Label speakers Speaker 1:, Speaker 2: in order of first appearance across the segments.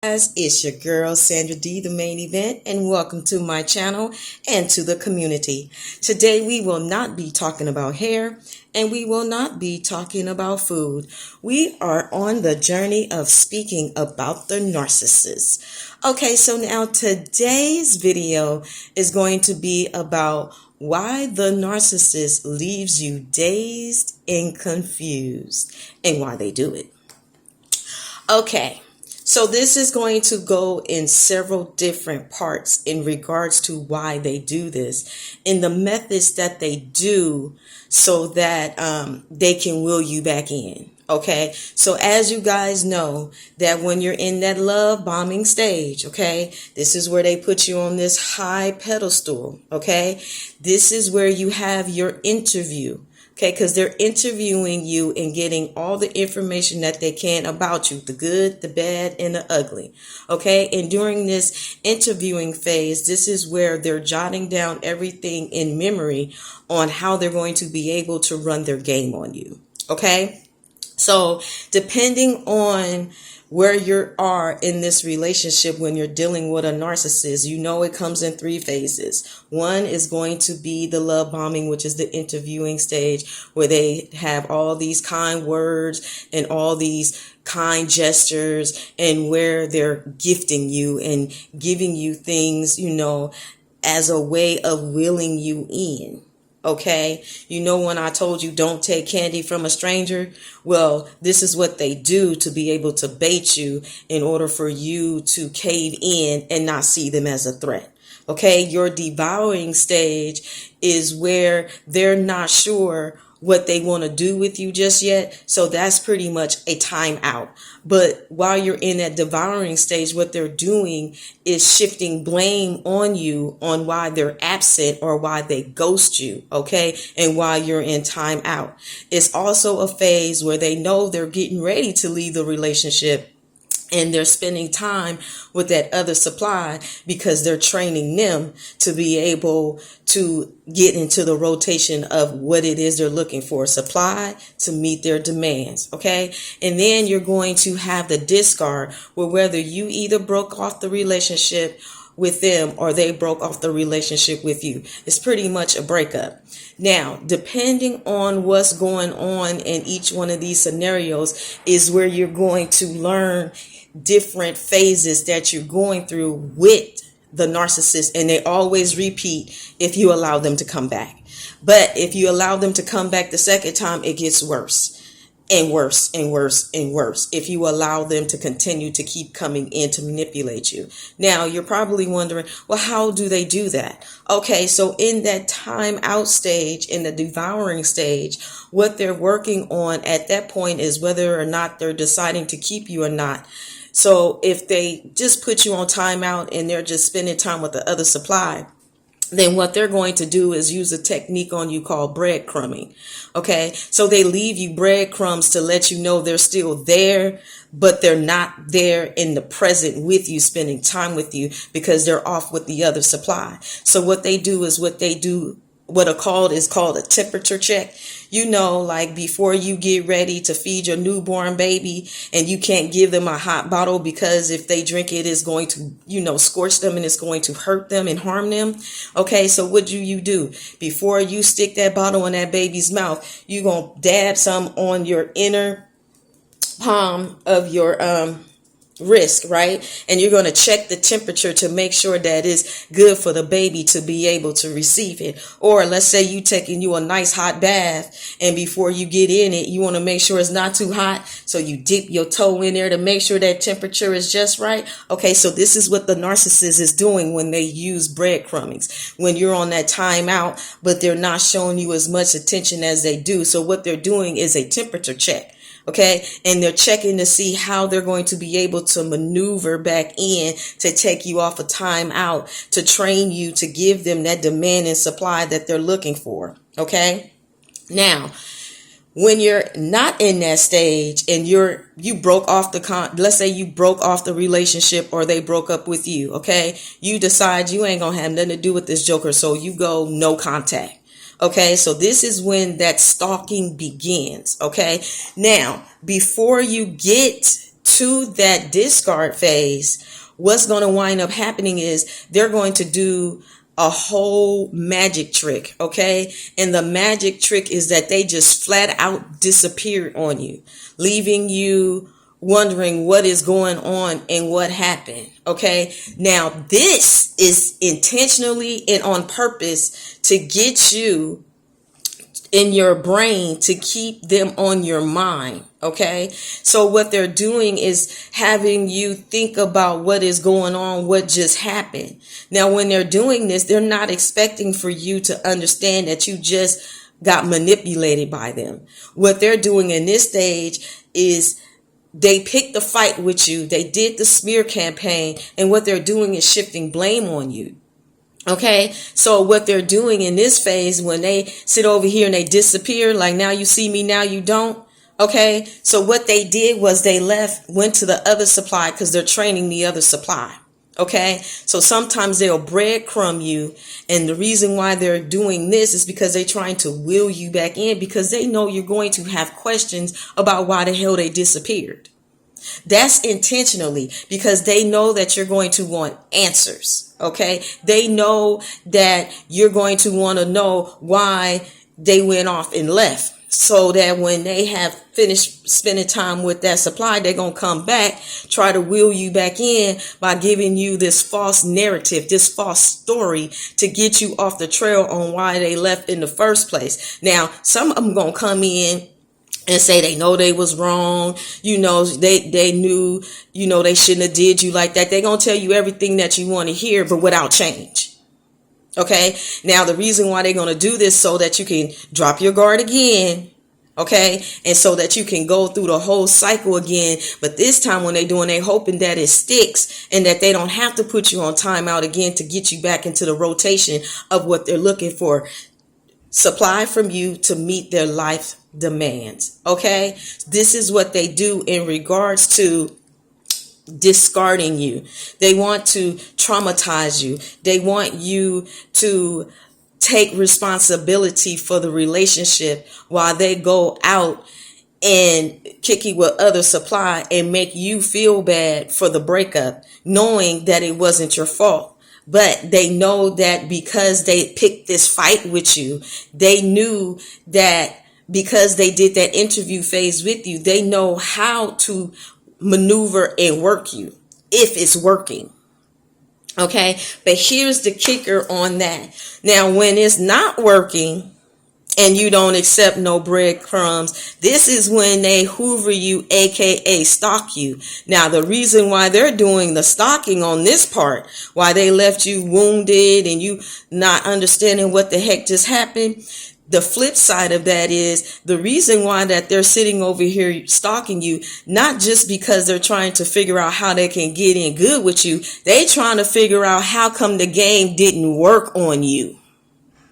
Speaker 1: Guys, it's your girl Sandra D, the main event, and welcome to my channel and to the community. Today we will not be talking about hair and we will not be talking about food. We are on the journey of speaking about the narcissist. Okay, so now today's video is going to be about why the narcissist leaves you dazed and confused and why they do it. Okay. So this is going to go in several different parts in regards to why they do this and the methods that they do so that they can will you back in. Okay, so as you guys know that when you're in that love bombing stage, okay, this is where they put you on this high pedestal. Okay, this is where you have your interview. Okay, because they're interviewing you and getting all the information that they can about you, the good, the bad, and the ugly. Okay, and during this interviewing phase, this is where they're jotting down everything in memory on how they're going to be able to run their game on you. Okay, so depending on where you are in this relationship when you're dealing with a narcissist, you know it comes in three phases. One is going to be the love bombing, which is the interviewing stage, where they have all these kind words and all these kind gestures, and where they're gifting you and giving you things, you know, as a way of willing you in. Okay, you know when I told you don't take candy from a stranger? Well, this is what they do to be able to bait you in order for you to cave in and not see them as a threat. Okay, your devouring stage is where they're not sure what they want to do with you just yet. So that's pretty much a timeout. But while you're in that devouring stage, what they're doing is shifting blame on you on why they're absent or why they ghost you. Okay. And while you're in timeout, it's also a phase where they know they're getting ready to leave the relationship. And they're spending time with that other supply because they're training them to be able to get into the rotation of what it is they're looking for, supply to meet their demands. Okay. And then you're going to have the discard, where whether you either broke off the relationship with them or they broke off the relationship with you. It's pretty much a breakup. Now, depending on what's going on in each one of these scenarios is where you're going to learn different phases that you're going through with the narcissist, and they always repeat if you allow them to come back. But if you allow them to come back the second time, it gets worse and worse and worse and worse if you allow them to continue to keep coming in to manipulate you. Now, you're probably wondering, well, how do they do that? Okay, so in that time out stage, in the devouring stage, what they're working on at that point is whether or not they're deciding to keep you or not. So if they just put you on timeout and they're just spending time with the other supply, then what they're going to do is use a technique on you called breadcrumbing. Okay, so they leave you breadcrumbs to let you know they're still there, but they're not there in the present with you, spending time with you, because they're off with the other supply. So what they do is what is called a temperature check. You know, like before you get ready to feed your newborn baby and you can't give them a hot bottle because if they drink it, it's going to, you know, scorch them and it's going to hurt them and harm them. Okay, so what do? Before you stick that bottle in that baby's mouth, you're going to dab some on your inner palm of your wrist, right? And you're going to check the temperature to make sure that it's good for the baby to be able to receive it. Or let's say you taking you a nice hot bath, and before you get in it, you want to make sure it's not too hot. So you dip your toe in there to make sure that temperature is just right. Okay, so this is what the narcissist is doing when they use breadcrumbings. When you're on that timeout, but they're not showing you as much attention as they do. So what they're doing is a temperature check. Okay, and they're checking to see how they're going to be able to maneuver back in to take you off a timeout, to train you to give them that demand and supply that they're looking for. Okay, now when you're not in that stage and you broke off let's say you broke off the relationship or they broke up with you. Okay, you decide you ain't gonna have nothing to do with this joker, so you go no contact. Okay, so this is when that stalking begins. Okay, now before you get to that discard phase, what's going to wind up happening is they're going to do a whole magic trick, okay? And the magic trick is that they just flat out disappeared on you, leaving you wondering what is going on and what happened, okay? Now, this is intentionally and on purpose to get you in your brain, to keep them on your mind, okay? So what they're doing is having you think about what is going on, what just happened. Now, when they're doing this, they're not expecting for you to understand that you just got manipulated by them. What they're doing in this stage is they picked the fight with you. They did the smear campaign, and what they're doing is shifting blame on you. Okay, so what they're doing in this phase, when they sit over here and they disappear, like now you see me, now you don't. Okay, so what they did was they went to the other supply because they're training the other supply. Okay, so sometimes they'll breadcrumb you. And the reason why they're doing this is because they're trying to wheel you back in, because they know you're going to have questions about why the hell they disappeared. That's intentionally, because they know that you're going to want answers. Okay. They know that you're going to want to know why they went off and left, so that when they have finished spending time with that supply, they're going to come back, try to wheel you back in by giving you this false narrative, this false story to get you off the trail on why they left in the first place. Now, some of them going to come in and say they know they was wrong. They knew, they shouldn't have did you like that. They're going to tell you everything that you want to hear, but without change. Okay. Now, the reason why they're going to do this so that you can drop your guard again. Okay. And so that you can go through the whole cycle again. But this time when they're hoping that it sticks and that they don't have to put you on timeout again to get you back into the rotation of what they're looking for. Supply from you to meet their life demands. Okay. This is what they do in regards to discarding you. They want to traumatize you. They want you to take responsibility for the relationship while they go out and kick you with other supply and make you feel bad for the breakup, knowing that it wasn't your fault. But they know that because they picked this fight with you, they knew that because they did that interview phase with you, they know how to maneuver and work you if it's working. Okay. But here's the kicker on that. Now, when it's not working and you don't accept no breadcrumbs, this is when they hoover you, aka stalk you. Now, the reason why they're doing the stalking on this part, why they left you wounded and you not understanding what the heck just happened, the flip side of that is the reason why that they're sitting over here stalking you, not just because they're trying to figure out how they can get in good with you. They trying to figure out how come the game didn't work on you.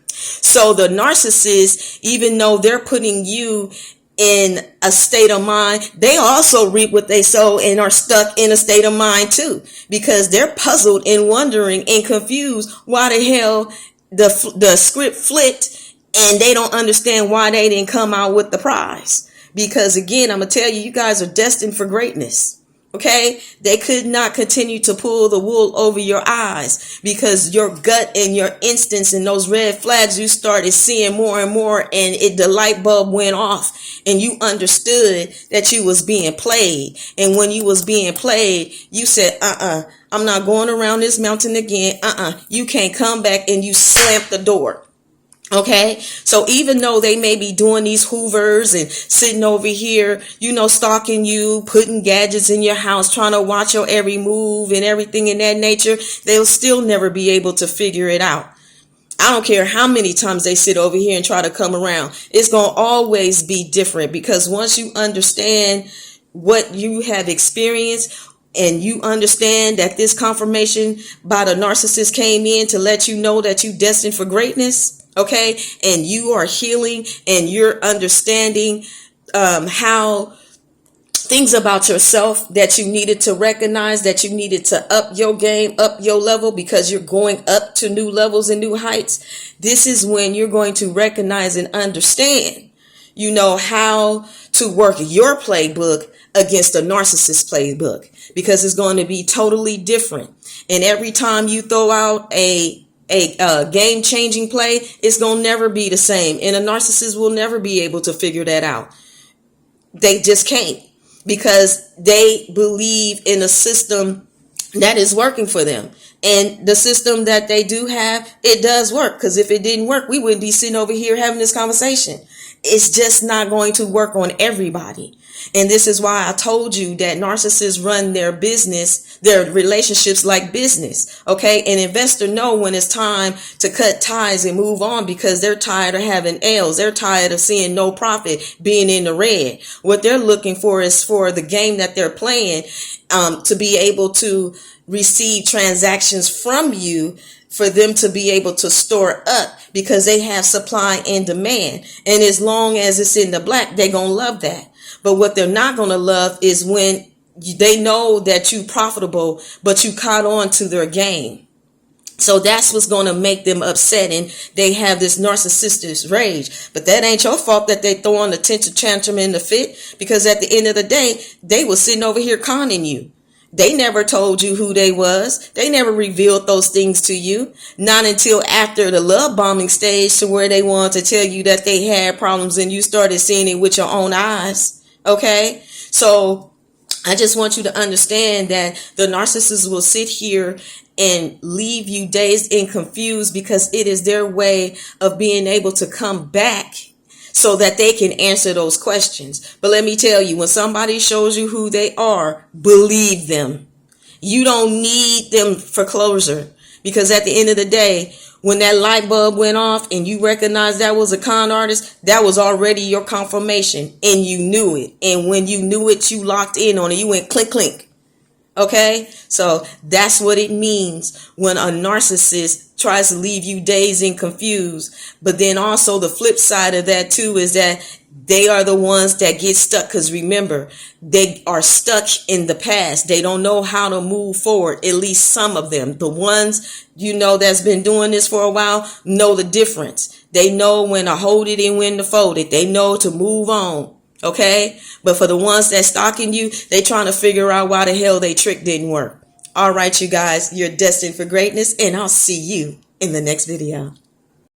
Speaker 1: So the narcissist, even though they're putting you in a state of mind, they also reap what they sow and are stuck in a state of mind too, because they're puzzled and wondering and confused why the hell the script flipped, and they don't understand why they didn't come out with the prize. Because again, I'm going to tell you, you guys are destined for greatness. Okay, they could not continue to pull the wool over your eyes, because your gut and your instincts and those red flags, you started seeing more and more, and the light bulb went off and you understood that you was being played. And when you was being played, you said, I'm not going around this mountain again. You can't come back, and you slammed the door. Okay, so even though they may be doing these hoovers and sitting over here, stalking you, putting gadgets in your house, trying to watch your every move and everything in that nature, they'll still never be able to figure it out. I don't care how many times they sit over here and try to come around. It's going to always be different, because once you understand what you have experienced, and you understand that this confirmation by the narcissist came in to let you know that you're destined for greatness. Okay. And you are healing, and you're understanding how things about yourself that you needed to recognize, that you needed to up your game, up your level, because you're going up to new levels and new heights. This is when you're going to recognize and understand, how to work your playbook against a narcissist playbook, because it's going to be totally different. And every time you throw out a game-changing play, it's going to never be the same. And a narcissist will never be able to figure that out. They just can't, because they believe in a system that is working for them. And the system that they do have, it does work. Because if it didn't work, we wouldn't be sitting over here having this conversation. It's just not going to work on everybody. And this is why I told you that narcissists run their business, their relationships like business. Okay. An investor know when it's time to cut ties and move on, because they're tired of having L's. They're tired of seeing no profit, being in the red. What they're looking for is for the game that they're playing, to be able to receive transactions from you, for them to be able to store up, because they have supply and demand. And as long as it's in the black, they're going to love that. But what they're not going to love is when they know that you're profitable, but you caught on to their game. So that's what's going to make them upset, and they have this narcissistic rage. But that ain't your fault that they throw on the temper tantrum in the fit, because at the end of the day, they were sitting over here conning you. They never told you who they was. They never revealed those things to you. Not until after the love bombing stage, to where they wanted to tell you that they had problems, and you started seeing it with your own eyes. Okay? So I just want you to understand that the narcissist will sit here and leave you dazed and confused, because it is their way of being able to come back so that they can answer those questions. But let me tell you, when somebody shows you who they are, believe them. You don't need them for closure, because at the end of the day, when that light bulb went off and you recognized that was a con artist, that was already your confirmation, and you knew it. And when you knew it, you locked in on it. You went clink, clink. Okay? So that's what it means when a narcissist tries to leave you dazed and confused. But then also the flip side of that too is that they are the ones that get stuck, because remember, they are stuck in the past. They don't know how to move forward. At least some of them. The ones, that's been doing this for a while, know the difference. They know when to hold it and when to fold it. They know to move on. Okay? But for the ones that stalking you, they trying to figure out why the hell they trick didn't work. All right, you guys, you're destined for greatness, and I'll see you in the next video.